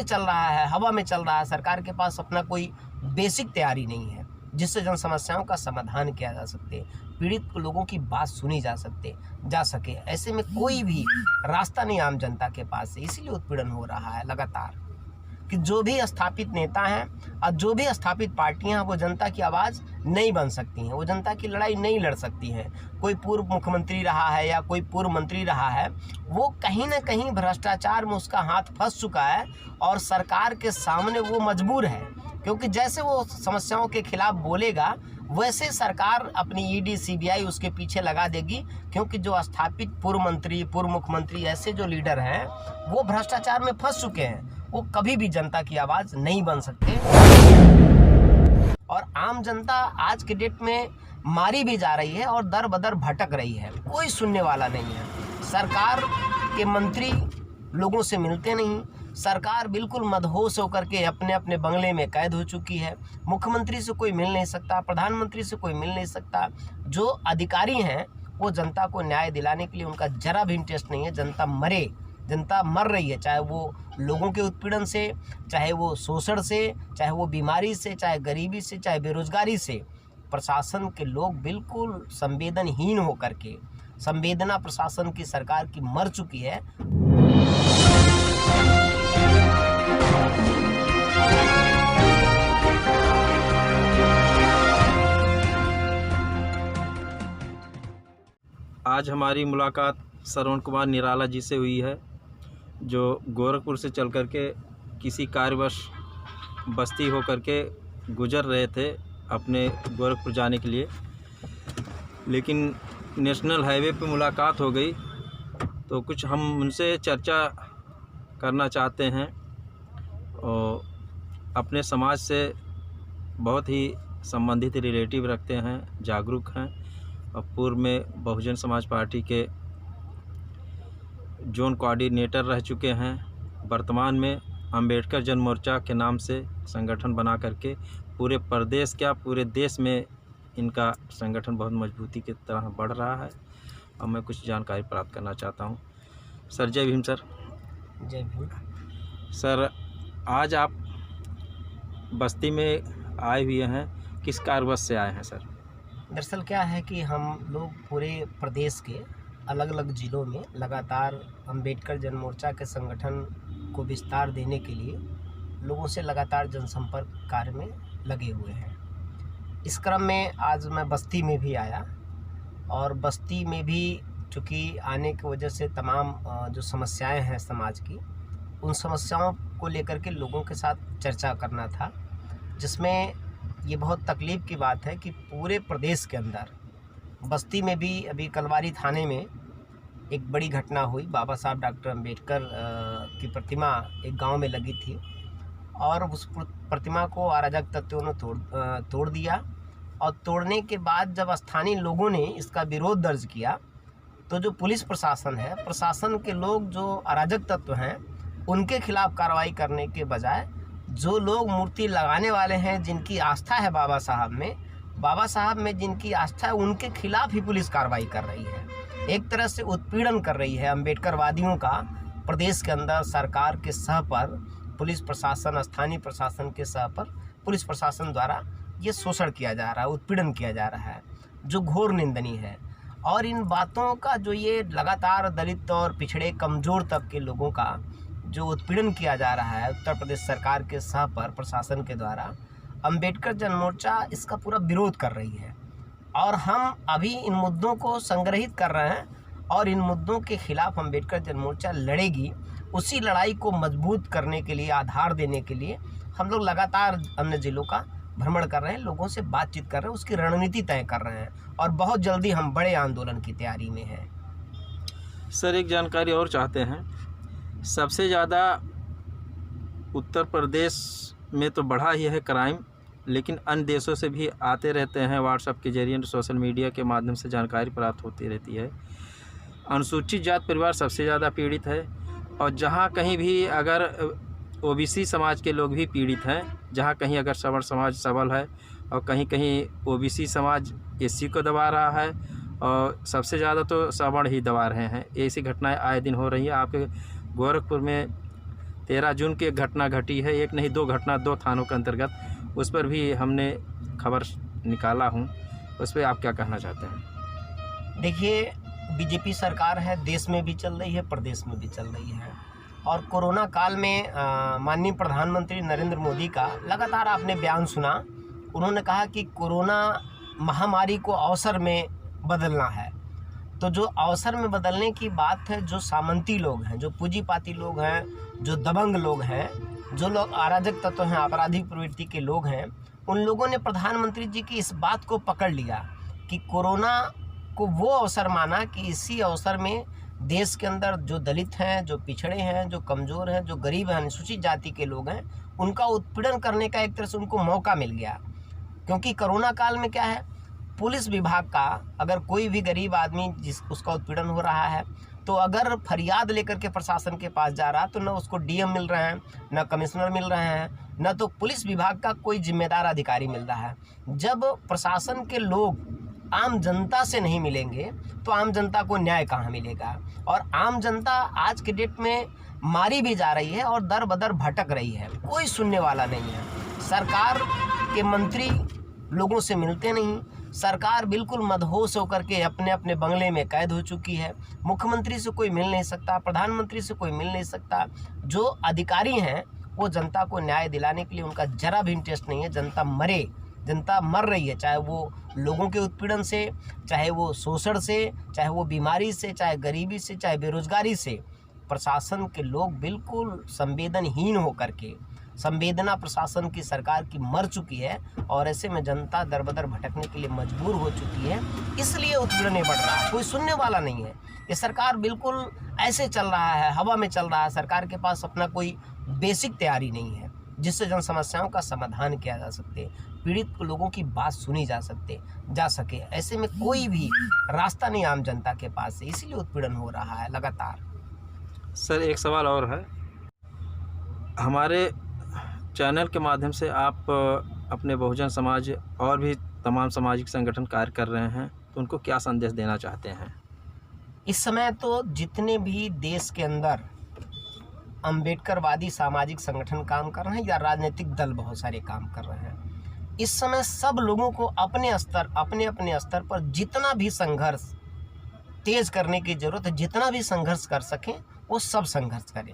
चल रहा है, हवा में चल रहा है। सरकार के पास अपना कोई बेसिक तैयारी नहीं है जिससे जन समस्याओं का समाधान किया जा सकते, पीड़ित लोगों की बात सुनी जा सके। ऐसे में कोई भी रास्ता नहीं आम जनता के पास से, इसीलिए उत्पीड़न हो रहा है लगातार कि जो भी स्थापित नेता हैं और जो भी स्थापित पार्टियां हैं वो जनता की आवाज़ नहीं बन सकती हैं, वो जनता की लड़ाई नहीं लड़ सकती हैं। कोई पूर्व मुख्यमंत्री रहा है या कोई पूर्व मंत्री रहा है, वो कहीं ना कहीं भ्रष्टाचार में उसका हाथ फंस चुका है और सरकार के सामने वो मजबूर है, क्योंकि जैसे वो समस्याओं के खिलाफ बोलेगा वैसे सरकार अपनी ईडी सीबीआई उसके पीछे लगा देगी, क्योंकि जो स्थापित पूर्व मंत्री पूर्व मुख्यमंत्री ऐसे जो लीडर हैं वो भ्रष्टाचार में फंस चुके हैं, वो कभी भी जनता की आवाज़ नहीं बन सकते। और आम जनता आज के डेट में मारी भी जा रही है और दर बदर भटक रही है, कोई सुनने वाला नहीं है। सरकार के मंत्री लोगों से मिलते नहीं, सरकार बिल्कुल मदहोश होकर के अपने अपने बंगले में कैद हो चुकी है। मुख्यमंत्री से कोई मिल नहीं सकता, प्रधानमंत्री से कोई मिल नहीं सकता। जो अधिकारी हैं वो जनता को न्याय दिलाने के लिए उनका जरा भी इंटरेस्ट नहीं है। जनता मर रही है, चाहे वो लोगों के उत्पीड़न से, चाहे वो शोषण से, चाहे वो बीमारी से, चाहे गरीबी से, चाहे बेरोजगारी से। प्रशासन के लोग बिल्कुल संवेदनहीन होकर के, संवेदना प्रशासन की सरकार की मर चुकी है। आज हमारी मुलाकात श्रवण कुमार निराला जी से हुई है, जो गोरखपुर से चल कर के किसी कार्यवश बस्ती होकर के गुजर रहे थे अपने गोरखपुर जाने के लिए, लेकिन नेशनल हाईवे पे मुलाकात हो गई। तो कुछ हम उनसे चर्चा करना चाहते हैं और अपने समाज से बहुत ही संबंधित रिलेटिव रखते हैं, जागरूक हैं और पूर्व में बहुजन समाज पार्टी के जोन कोऑर्डिनेटर रह चुके हैं। वर्तमान में अंबेडकर जन मोर्चा के नाम से संगठन बना करके पूरे प्रदेश क्या पूरे देश में इनका संगठन बहुत मजबूती की तरह बढ़ रहा है और मैं कुछ जानकारी प्राप्त करना चाहता हूं। सर जय भीम। सर जय भीम। सर आज आप बस्ती में आए हुए हैं, किस कारणवश से आए हैं सर? दरअसल क्या है कि हम लोग पूरे प्रदेश के अलग अलग ज़िलों में लगातार अंबेडकर जन मोर्चा के संगठन को विस्तार देने के लिए लोगों से लगातार जनसंपर्क कार्य में लगे हुए हैं। इस क्रम में आज मैं बस्ती में भी आया और बस्ती में भी चूँकि आने की वजह से तमाम जो समस्याएं हैं समाज की, उन समस्याओं को लेकर के लोगों के साथ चर्चा करना था, जिसमें ये बहुत तकलीफ़ की बात है कि पूरे प्रदेश के अंदर बस्ती में भी अभी कलवारी थाने में एक बड़ी घटना हुई। बाबा साहब डॉक्टर अंबेडकर की प्रतिमा एक गांव में लगी थी और उस प्रतिमा को अराजक तत्वों ने तोड़ दिया और तोड़ने के बाद जब स्थानीय लोगों ने इसका विरोध दर्ज किया तो जो पुलिस प्रशासन है, प्रशासन के लोग जो अराजक तत्व हैं उनके खिलाफ कार्रवाई करने के बजाय जो लोग मूर्ति लगाने वाले हैं, जिनकी आस्था है बाबा साहब में जिनकी आस्था है, उनके खिलाफ ही पुलिस कार्रवाई कर रही है। एक तरह से उत्पीड़न कर रही है अम्बेडकरवादियों का। प्रदेश के अंदर सरकार के सह पर पुलिस प्रशासन, स्थानीय प्रशासन के सह पर पुलिस प्रशासन द्वारा ये शोषण किया जा रहा है, उत्पीड़न किया जा रहा है, जो घोर निंदनीय है। और इन बातों का जो ये लगातार दलित और पिछड़े कमज़ोर तबके के लोगों का जो उत्पीड़न किया जा रहा है उत्तर प्रदेश सरकार के सह पर प्रशासन के द्वारा, अंबेडकर जन मोर्चा इसका पूरा विरोध कर रही है। और हम अभी इन मुद्दों को संग्रहित कर रहे हैं और इन मुद्दों के खिलाफ अंबेडकर जन मोर्चा लड़ेगी। उसी लड़ाई को मजबूत करने के लिए, आधार देने के लिए हम लोग लगातार अन्य ज़िलों का भ्रमण कर रहे हैं, लोगों से बातचीत कर रहे हैं, उसकी रणनीति तय कर रहे हैं और बहुत जल्दी हम बड़े आंदोलन की तैयारी में हैं। सर एक जानकारी और चाहते हैं, सबसे ज़्यादा उत्तर प्रदेश में तो बढ़ा ही है क्राइम, लेकिन अन्य देशों से भी आते रहते हैं, व्हाट्सएप के जरिए, सोशल मीडिया के माध्यम से जानकारी प्राप्त होती रहती है। अनुसूचित जाति परिवार सबसे ज़्यादा पीड़ित है और जहाँ कहीं भी अगर ओबीसी समाज के लोग भी पीड़ित हैं, जहाँ कहीं अगर सवर्ण समाज सबल है और कहीं कहीं ओबीसी समाज एससी को दबा रहा है और सबसे ज़्यादा तो सवर्ण ही दबा रहे हैं। ऐसी घटनाएं आए दिन हो रही है। आपके गोरखपुर में 13 जून की एक घटना घटी है, एक नहीं 2 घटना 2 थानों के अंतर्गत, उस पर भी हमने खबर निकाला हूँ, उस पर आप क्या कहना चाहते हैं? देखिए, बीजेपी सरकार है, देश में भी चल रही है, प्रदेश में भी चल रही है, और कोरोना काल में माननीय प्रधानमंत्री नरेंद्र मोदी का लगातार आपने बयान सुना। उन्होंने कहा कि कोरोना महामारी को अवसर में बदलना है। तो जो अवसर में बदलने की बात है, जो सामंती लोग हैं, जो पूंजीपाती लोग हैं, जो दबंग लोग हैं, जो लोग अराजक तत्व हैं, आपराधिक प्रवृत्ति के लोग हैं, उन लोगों ने प्रधानमंत्री जी की इस बात को पकड़ लिया कि कोरोना को वो अवसर माना कि इसी अवसर में देश के अंदर जो दलित हैं, जो पिछड़े हैं, जो कमज़ोर हैं, जो गरीब हैं, अनुसूचित जाति के लोग हैं, उनका उत्पीड़न करने का एक तरह से उनको मौका मिल गया। क्योंकि कोरोना काल में क्या है, पुलिस विभाग का अगर कोई भी गरीब आदमी उसका उत्पीड़न हो रहा है, तो अगर फरियाद लेकर के प्रशासन के पास जा रहा, तो न उसको डीएम मिल रहे हैं, न कमिश्नर मिल रहे हैं, न तो पुलिस विभाग का कोई जिम्मेदार अधिकारी मिल रहा है। जब प्रशासन के लोग आम जनता से नहीं मिलेंगे तो आम जनता को न्याय कहाँ मिलेगा? और आम जनता आज के डेट में मारी भी जा रही है और दर बदर भटक रही है, कोई सुनने वाला नहीं है। सरकार के मंत्री लोगों से मिलते नहीं, सरकार बिल्कुल मदहोश होकर के अपने अपने बंगले में कैद हो चुकी है। मुख्यमंत्री से कोई मिल नहीं सकता, प्रधानमंत्री से कोई मिल नहीं सकता। जो अधिकारी हैं वो जनता को न्याय दिलाने के लिए उनका जरा भी इंटरेस्ट नहीं है। जनता मर रही है, चाहे वो लोगों के उत्पीड़न से, चाहे वो शोषण से, चाहे वो बीमारी से, चाहे गरीबी से, चाहे बेरोजगारी से। प्रशासन के लोग बिल्कुल संवेदनहीन होकर के, संवेदना प्रशासन की सरकार की मर चुकी है, और ऐसे में जनता दरबदर भटकने के लिए मजबूर हो चुकी है। इसलिए उत्पीड़न बढ़ रहा है, कोई सुनने वाला नहीं है। ये सरकार बिल्कुल ऐसे चल रहा है, हवा में चल रहा है। सरकार के पास अपना कोई बेसिक तैयारी नहीं है जिससे जन समस्याओं का समाधान किया जा सकते, पीड़ित लोगों की बात सुनी जा सके। ऐसे में कोई भी रास्ता नहीं आम जनता के पास से, इसीलिए उत्पीड़न हो रहा है लगातार। सर, एक सवाल और है, हमारे चैनल के माध्यम से आप अपने बहुजन समाज और भी तमाम सामाजिक संगठन कार्य कर रहे हैं, तो उनको क्या संदेश देना चाहते हैं? इस समय तो जितने भी देश के अंदर अम्बेडकरवादी सामाजिक संगठन काम कर रहे हैं या राजनीतिक दल बहुत सारे काम कर रहे हैं, इस समय सब लोगों को अपने अपने स्तर पर जितना भी संघर्ष तेज करने की ज़रूरत है, जितना भी संघर्ष कर सकें वो सब संघर्ष करें।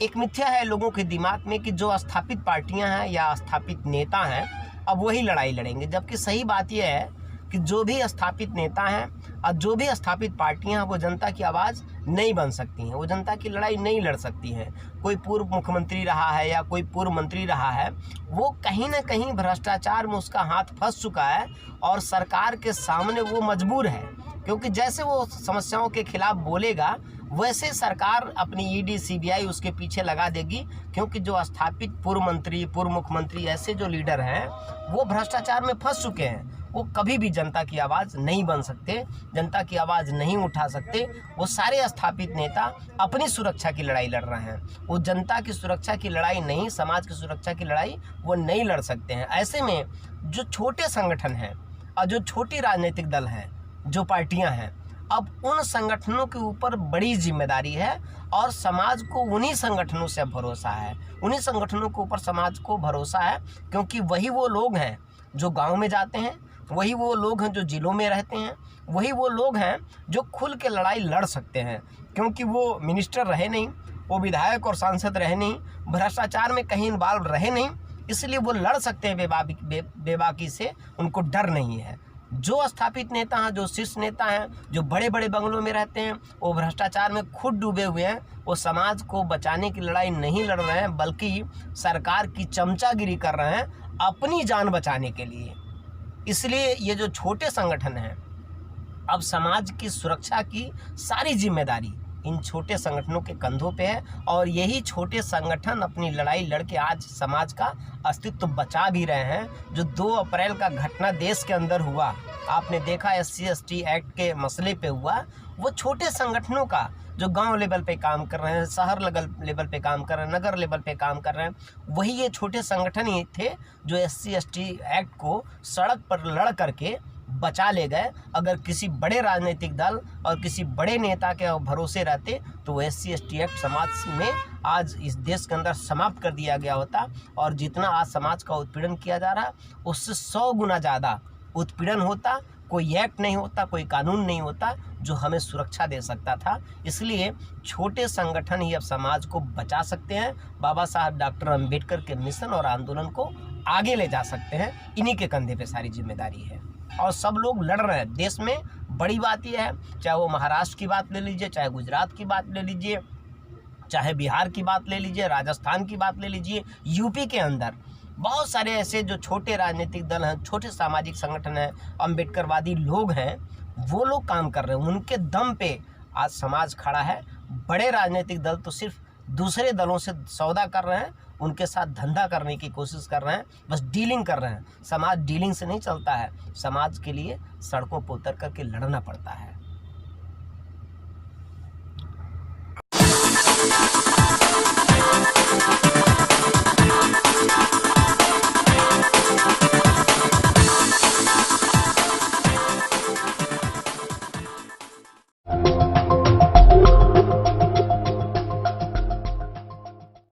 एक मिथ्या है लोगों के दिमाग में कि जो स्थापित पार्टियां हैं या स्थापित नेता हैं अब वही लड़ाई लड़ेंगे, जबकि सही बात यह है कि जो भी स्थापित नेता हैं और जो भी स्थापित पार्टियां हैं वो जनता की आवाज़ नहीं बन सकती हैं, वो जनता की लड़ाई नहीं लड़ सकती हैं। कोई पूर्व मुख्यमंत्री रहा है या कोई पूर्व मंत्री रहा है, वो कहीं ना कहीं भ्रष्टाचार में उसका हाथ फंस चुका है और सरकार के सामने वो मजबूर है, क्योंकि जैसे वो समस्याओं के खिलाफ बोलेगा वैसे सरकार अपनी ईडी सीबीआई उसके पीछे लगा देगी, क्योंकि जो स्थापित पूर्व मंत्री, पूर्व मुख्यमंत्री, ऐसे जो लीडर हैं वो भ्रष्टाचार में फंस चुके हैं। वो कभी भी जनता की आवाज़ नहीं बन सकते, जनता की आवाज़ नहीं उठा सकते। वो सारे स्थापित नेता अपनी सुरक्षा की लड़ाई लड़ रहे हैं, वो जनता की सुरक्षा की लड़ाई नहीं, समाज की सुरक्षा की लड़ाई वो नहीं लड़ सकते हैं। ऐसे में जो छोटे संगठन हैं और जो छोटी राजनीतिक दल हैं, जो पार्टियां हैं, अब उन संगठनों के ऊपर बड़ी जिम्मेदारी है और समाज को उन्हीं संगठनों से भरोसा है, उन्हीं संगठनों के ऊपर समाज को भरोसा है, क्योंकि वही वो लोग हैं जो गांव में जाते हैं, वही वो लोग हैं जो जिलों में रहते हैं, वही वो लोग हैं जो खुल के लड़ाई लड़ सकते हैं, क्योंकि वो मिनिस्टर रहे नहीं, वो विधायक और सांसद रहे नहीं, भ्रष्टाचार में कहीं इन्वॉल्व रहे नहीं, इसलिए वो लड़ सकते हैं बेबाकी से, उनको डर नहीं है। जो स्थापित नेता हैं, जो शीर्ष नेता हैं, जो बड़े बड़े बंगलों में रहते हैं, वो भ्रष्टाचार में खुद डूबे हुए हैं, वो समाज को बचाने की लड़ाई नहीं लड़ रहे हैं, बल्कि सरकार की चमचागिरी कर रहे हैं अपनी जान बचाने के लिए। इसलिए ये जो छोटे संगठन हैं, अब समाज की सुरक्षा की सारी जिम्मेदारी इन छोटे संगठनों के कंधों पे है, और यही छोटे संगठन अपनी लड़ाई लड़के आज समाज का अस्तित्व बचा भी रहे हैं। जो 2 अप्रैल का घटना देश के अंदर हुआ, आपने देखा SC/ST एक्ट के मसले पे हुआ, वो छोटे संगठनों का जो गांव लेवल पे काम कर रहे हैं, शहर लेवल पे काम कर रहे हैं, नगर लेवल पे काम कर रहे हैं, वही ये छोटे संगठन ही थे जो SC/ST एक्ट को सड़क पर लड़ करके बचा ले गए। अगर किसी बड़े राजनीतिक दल और किसी बड़े नेता के भरोसे रहते तो वो SC/ST एक्ट समाज में आज इस देश के अंदर समाप्त कर दिया गया होता। और जितना आज समाज का उत्पीड़न किया जा रहा उससे 100 गुना ज़्यादा उत्पीड़न होता। कोई एक्ट नहीं होता, कोई कानून नहीं होता जो हमें सुरक्षा दे सकता था। इसलिए छोटे संगठन ही अब समाज को बचा सकते हैं। बाबा साहब डॉक्टर अम्बेडकर के मिशन और आंदोलन को आगे ले जा सकते हैं। इन्हीं के कंधे पे सारी जिम्मेदारी है और सब लोग लड़ रहे हैं देश में। बड़ी बात यह है, चाहे वो महाराष्ट्र की बात ले लीजिए, चाहे गुजरात की बात ले लीजिए, चाहे बिहार की बात ले लीजिए, राजस्थान की बात ले लीजिए, यूपी के अंदर बहुत सारे ऐसे जो छोटे राजनीतिक दल हैं, छोटे सामाजिक संगठन हैं, अम्बेडकरवादी लोग हैं, वो लोग काम कर रहे हैं। उनके दम पे आज समाज खड़ा है। बड़े राजनीतिक दल तो सिर्फ दूसरे दलों से सौदा कर रहे हैं, उनके साथ धंधा करने की कोशिश कर रहे हैं, बस डीलिंग कर रहे हैं। समाज डीलिंग से नहीं चलता है, समाज के लिए सड़कों पर उतर करके लड़ना पड़ता है।